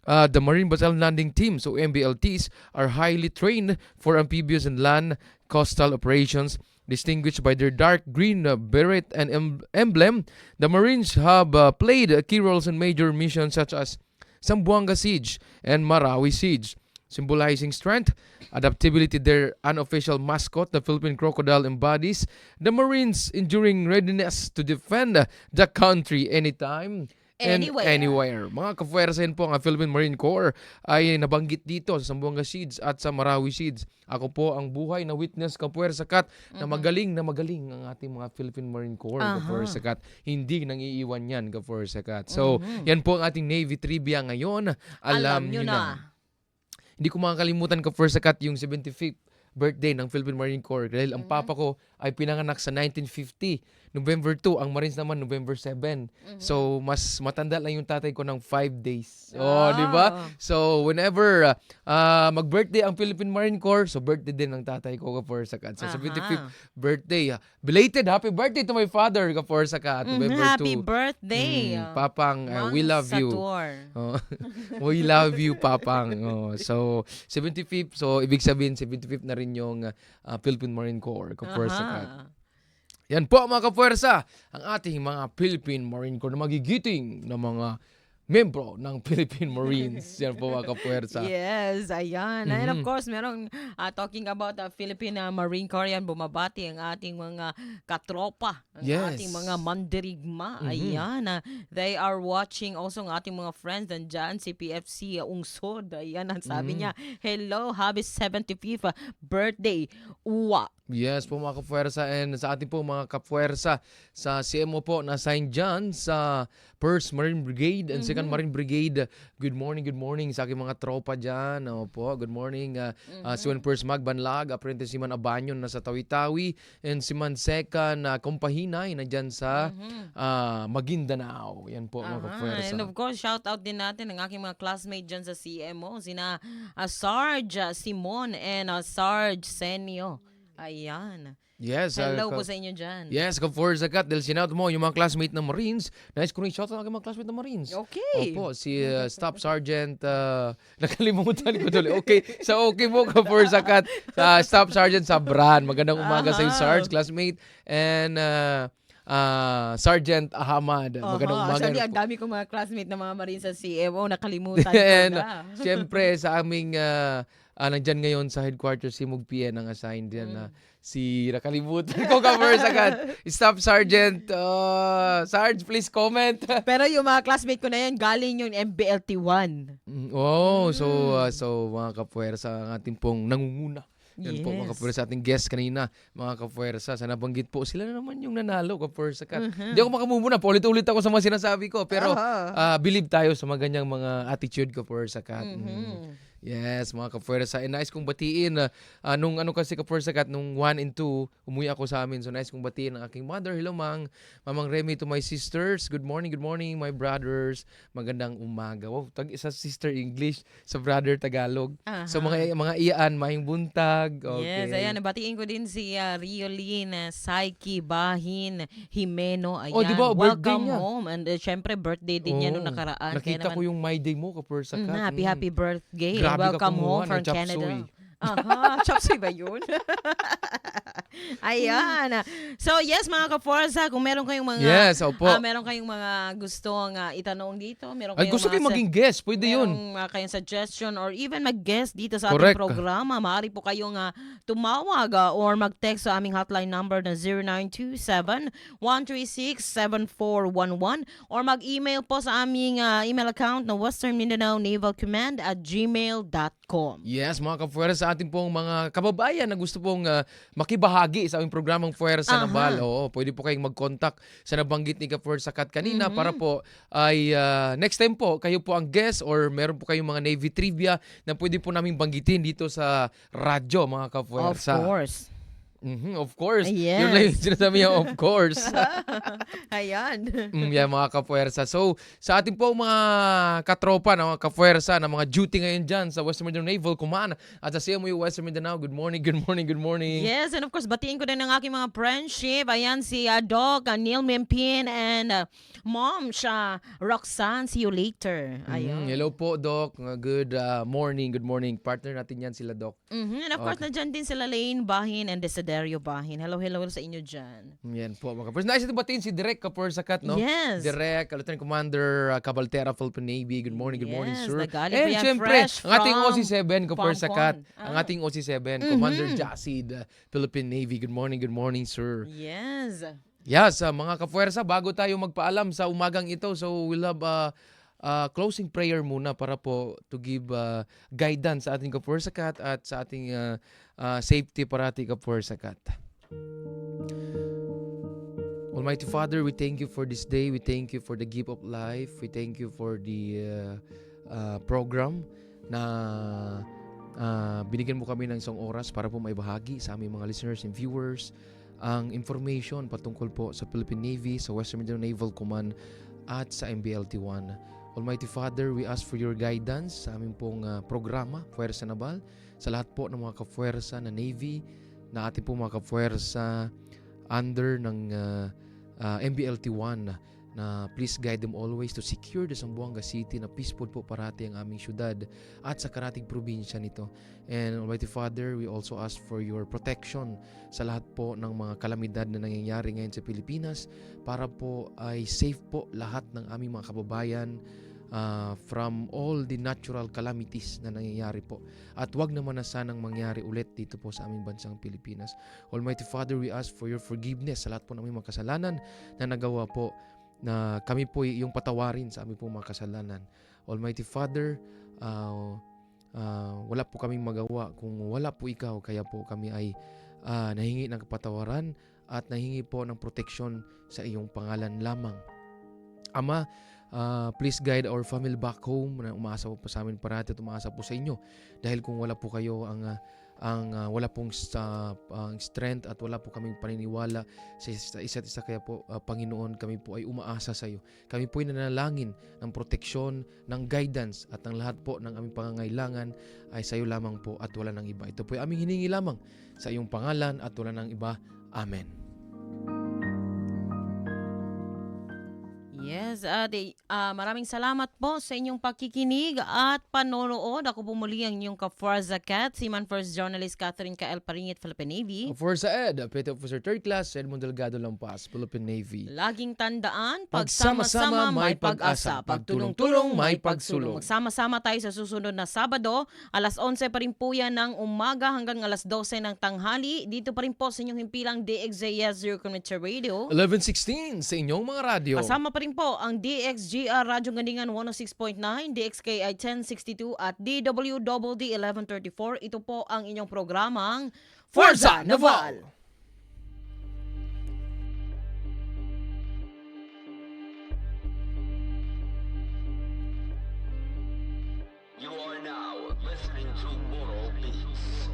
the Marine Battalion Landing Team, so MBLTs, are highly trained for amphibious and land coastal operations. Distinguished by their dark green beret and emblem, the Marines have played key roles in major missions such as Zamboanga Siege and Marawi Siege. Symbolizing strength, adaptability, their unofficial mascot, the Philippine crocodile, embodies the Marines' enduring readiness to defend the country anytime and anywhere. Mga kapuwersa, po ang Philippine Marine Corps ay nabanggit dito sa Zamboanga Siege at sa Marawi Siege. Ako po ang buhay na witness, kapuwersa kat, na magaling ang ating mga Philippine Marine Corps, kapuwersa kat. Hindi nang iiwan yan, kapuwersa kat. So, yan po ang ating Navy Trivia ngayon. Alam nyo na. Hindi ko makakalimutan ka first cut yung 75th birthday ng Philippine Marine Corps dahil ang papa ko ay pinanganak sa 1950, November 2, ang Marines naman November 7. So mas matanda lang yung tatay ko ng 5 days. Oh, di ba? So whenever mag-birthday ang Philippine Marine Corps, so birthday din ng tatay ko ka first cut. So 75th birthday. Belated happy birthday to my father ka first cut, November 2. Happy birthday. Papang, we love you. Oh, we love you, Papang. Oh, so 75th, so ibig sabihin 75th na rin yung Philippine Marine Corps ka first cut. Yan po mga kapuwersa, ang ating mga Philippine Marine Corps na magigiting na mga membro ng Philippine Marines. Yan po mga kapuwersa. Yes, ayan. And of course, merong talking about the Philippine Marine Corps, yan, bumabati ang ating mga katropa, ang ating mga mandirigma. Ayan, they are watching also ang ating mga friends nandyan, si PFC Ungsod. Ayan, ang sabi niya, hello, happy 75th birthday. Uwa. Yes po mga kapuwersa, and sa ating po mga kapuwersa sa CMO po na assigned dyan sa 1st Marine Brigade and 2nd Marine Brigade. Good morning sa aking mga tropa dyan. Opo, good morning. Si Man 1st Magbanlag, apprentice si Man Abanyon na sa Tawi-Tawi, and si Man 2nd Compahinay na dyan sa Maguindanao. Yan po mga kapuwersa. And of course, shout out din natin ang aking mga classmate dyan sa CMO, sina Sarge Simon and Sarge Senio. Ayan. Yes. Hello po sa inyo dyan. Yes, kapuwersa kat, dahil sinout mo yung mga classmate ng Marines. Nice ko rin shout out ang mga classmate ng Marines. Okay. Opo, si Staff Sergeant, nakalimutan ko tuloy. Okay, so okay po kapuwersa kat, Staff Sergeant Sabran. Magandang umaga sa iyo, Sarge, classmate. And Sergeant Ahmad. Magandang umaga. Actually, ang dami kong mga classmate na mga Marines sa CMO, nakalimutan ko And na. siyempre sa aming nandyan ngayon sa headquarters si Mugpien ang assigned yan na si nakalimutan ko ka-first agad. Staff Sergeant Sarge, please comment. Pero yung mga classmate ko na yan, galing yung MBLT 1. So mga kapuwersa, ang ating pong nangunguna. Yan po mga kapuwersa, ating guest kanina, mga kapuwersa, sa nabanggit po, sila na naman yung nanalo, kapuwersa kat. Hindi ako makamumuna, paulit-ulit ako sa mga sinasabi ko, pero believe tayo sa mga ganyang mga attitude, kapuwersa kat. Yes, mga ka-Fuerza. And nice kong batiin. Nung ano kasi ka-Fuerza Kat, nung 1 and 2, umuwi ako sa amin. So nice kong batiin ang aking mother. Hello, Mamang Remy, to my sisters. Good morning, my brothers. Magandang umaga. Wow, isa sister English, sa brother Tagalog. So mga iyaan, mahing buntag. Okay. Yes, ayan, nabatiin ko din si Riolyn, Saiki, Bahin, Jimeno. Ayan, di ba, birthday welcome niya. home. And syempre, birthday din niya nung nakaraan. Nakita ko yung My Day mo, ka-Fuerza Kat. Happy birthday. Grabe ka Welcome kumuha home ng from chop Canada. suey. Aha, chop suey ba yun? Ayan. So yes, mga ka-Forza, kung meron kayong mga Yes, opo. meron kayong mga gustong itanong dito, meron Ay, kayong gusto kayong mga maging guest. Pwede yun. merong kayong suggestion or even mag-guest dito sa Correct. ating programa, maaari po kayong tumawag or mag-text sa aming hotline number na 0927-136-7411 or mag-email po sa aming email account na Western Mindanao Naval Command @gmail.com. Yes, mga ka-Fuerza, sa ating pong mga kababayan na gusto pong makibahagi sa aming programang Fuerza Naval. Oo, pwede po kayong mag-contact sa nabanggit ni ka-Fuerza Kat kanina para po ay next time po kayo po ang guest or meron po kayong mga Navy trivia na pwede po namin banggitin dito sa radyo, mga Of ka-Fuerza. course. Of course. Yes. Yun lang yung sinasabi niya, of course. Ayan. Yan, mga ka-Fuerza. So, sa ating po mga katropa na mga ka-Fuerza na mga duty ngayon dyan sa Western Mindanao Naval Command at sa CMU Western Mindanao, good morning. Yes, and of course, batiin ko din ang aking mga friendship. Ayan, si Doc, Neil Mimpin, and Mom, siya, Roxanne. See you later. Ayan. Hello po, Doc. Good morning. Partner natin yan sila, Doc. And of course, nandyan din sila Lane Bahin and Desiderio Bahin. Hello sa inyo dyan. Yan po, mga ka-Fuerza. Nice ito batiin si Direk ka-Fuerza Kat, no? Yes. Direk, Lieutenant Commander Cabaltera, Philippine Navy. Good morning, Yes, sir. nagaling pa yan syempre, fresh ang ating from OC7, ka-Fuerza Kat. Pampon. Ang ating OC7, Commander Jasid, Philippine Navy. Good morning, sir. Yes. Yes, mga ka-Fuerza, bago tayo magpaalam sa umagang ito, so we'll have closing prayer muna para po to give guidance sa ating ka-Fuerza Kat at sa ating safety parati ka-Fuerza Kat. Almighty Father, we thank you for this day. We thank you for the gift of life. We thank you for the program na binigyan mo kami ng isang oras para po maibahagi sa aming mga listeners and viewers ang information patungkol po sa Philippine Navy, sa Western Mindanao Naval Command at sa MBLT-1. Almighty Father, we ask for your guidance sa aming pong programa, Fuerza Naval, sa lahat po ng mga ka-Fuerza na Navy, na ating pong mga ka-Fuerza under ng MBLT-1 na please guide them always to secure the Zamboanga City na peaceful po parati ang aming syudad at sa karating probinsya nito. And Almighty Father, we also ask for your protection sa lahat po ng mga kalamidad na nangyayari ngayon sa Pilipinas para po ay safe po lahat ng aming mga kababayan from all the natural calamities na nangyayari po. At wag naman na sanang mangyari ulit dito po sa aming bansang Pilipinas. Almighty Father, we ask for your forgiveness sa lahat po ng aming mga kasalanan na nagawa po na kami po yung patawarin sa aming po mga kasalanan. Almighty Father, wala po kaming magawa kung wala po ikaw, kaya po kami ay nahingi ng kapatawaran at nahingi po ng proteksyon sa iyong pangalan lamang. Ama, please guide our family back home na umaasa po sa amin parati at umaasa po sa inyo. Dahil kung wala po kayo wala pong strength at wala po kaming paniniwala sa isa't isa, kaya po Panginoon, kami po ay umaasa sa iyo. Kami po ay nanalangin ng proteksyon, ng guidance at ng lahat po ng aming pangangailangan ay sa iyo lamang po at wala ng iba. Ito po ay aming hiningi lamang sa iyong pangalan at wala ng iba. Amen. Yes, maraming salamat po sa inyong pakikinig at panonood. Ako po muli ang inyong ka-Fuerza Kat, Seaman First Journalist Catherine K.L. Paringit, Philippine Navy. Fuerza Ed, Petty Officer 3rd Class, Edmond Delgado Lampas, Philippine Navy. Laging tandaan, pagsama-sama may pag-asa, pagtulong-tulong may pagsulong. Magsama-sama tayo sa susunod na Sabado, alas 11 pa rin po yan ng umaga hanggang alas 12 ng tanghali. Dito pa rin po sa inyong himpilang DXJS Zero Community Radio. 11:16 sa inyong mga radyo. Kasama pa rin po ang DXGR Radyo Gandingan 106.9, DXKI 1062 at DWDD 1134. Ito po ang inyong programang Fuerza Naval! You are now listening to Moro Beats.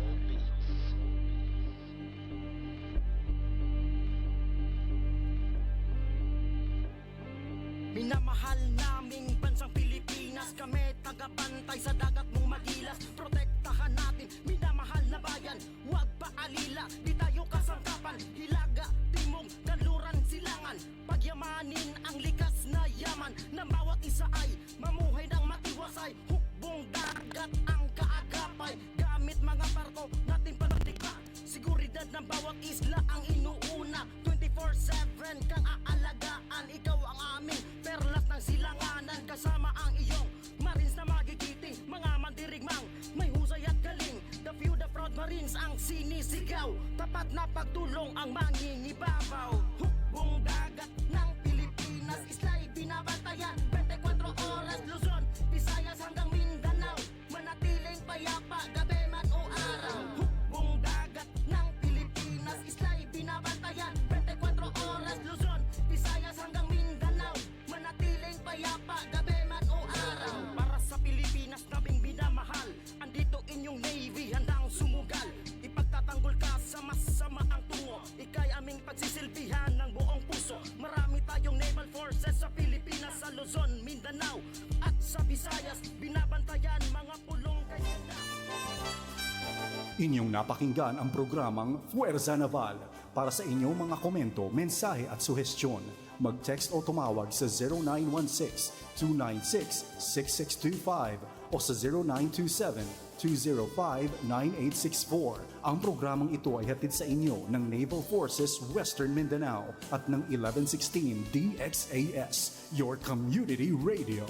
Minamahal naming bansang Pilipinas, kami tagabantay sa dagat mong magilas. Protektahan natin, minamahal na bayan, huwag paalila, di tayo kasangkapan. Hilaga, timog, kanluran, silangan, pagyamanin ang likas na yaman. Na bawat isa ay mamuhay ng matiwasay, hukbong dagat ang kaagapay. Gamit mga barko natin panagdikta, seguridad ng bawat isla ang inuuna. 24/7 kang aalagaan, ikaw ang aming perlas ng silanganan. Kasama ang iyong marines na magigiting, mga mandirigmang may husay at galing. The few, the proud marines ang sinisigaw, tapat na pagtulong ang mangingibabaw. Hukbong dagat ng Pilipinas, isla'y binabantayan 24 oras. Luzon, Visayas hanggang Mindanao, manatiling payapa gabi man o araw. Hukbong dagat ng Pilipinas, isla'y binabantayan 24 oras. Luzon, Visayas hanggang Mindanao, manatiling payapa gabi man o araw. Para sa Pilipinas naming minamahal, andito inyong Navy handang sumugal. Ipagtatanggol ka sa masama ang tungo, ikay aming pagsisilbihan ng buong puso. Marami tayong naval forces sa Pilipinas, sa Luzon, Mindanao at sa Visayas, binabantayan mga pulong kanyanda. Inyong napakinggan ang programang Fuerza Naval. Para sa inyong mga komento, mensahe at suhestyon, mag-text o tumawag sa 0916-296-6625 o sa 0927-205-9864. Ang programang ito ay hatid sa inyo ng Naval Forces Western Mindanao at ng 1116 DXAS, your community radio.